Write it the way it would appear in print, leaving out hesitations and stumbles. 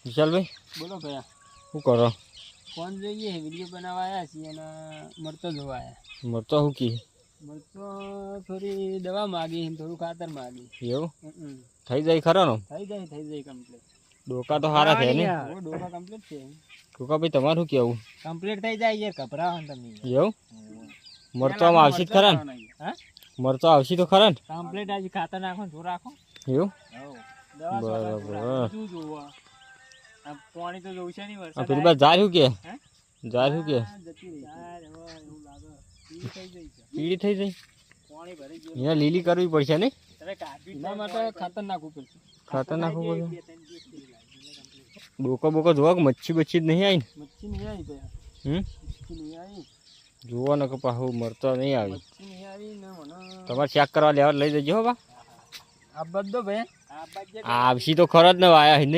વિશાલભાઈ બોલો ભૈયા, શું કરો? ફોન જોઈએ, વિડીયો બનાવવા આવ્યા છીએ અને મરચો જોવા આવ્યા. મરચો શું કી? મરચો થોડી દવા માગી, થોડું ખાતર માગી. એવું હમ. થઈ જાય ખરો ને? થઈ જાય કમ્પ્લીટ. ડોકા તો સારા છે ને? ડોકા કમ્પ્લીટ છે. ડોકા ભાઈ તમારું શું કેવું? કમ્પ્લીટ થઈ જાય યાર, ગભરાવો ને તમે. એવું મરચો આમ આવશે જ ખરા ને? હા, મરચો આવશે તો ખરા ને? કમ્પ્લીટ આજે ખાતર નાખો, જો રાખો. એવું દવા બરાબર. શું જોવા? આ પાણી તો જોવું છે નહીં, આ વરસાદ પેલી બાદ જાય શું કે? હે? જાય શું કે? જતી રહી. યાર હવે એવું લાગે પીળી થઈ ગઈ છે. પીળી થઈ જાય? પાણી ભરી ગયું. અહીંયા લીલી કરવી પડશે ને? એના માટે ખાતર નાખવું પડશે. ખાતર નાખવું પડશે. ડોકો બોકો જોવા કે મચ્છી બચ્છી જ નહીં આવી ને? મચ્છી નહીં આવી ભૈયા. મચ્છી નહીં આવી. જોવો ને કે પાછું મરચો નહીં આવી. મચ્છી નહીં આવી ને મને તમારે ચેક કરવા લેવા લઈ જજો હો બા. આ બધો ભૈયા. આ આવશી તો ખરો જ ને વાયા નહીં.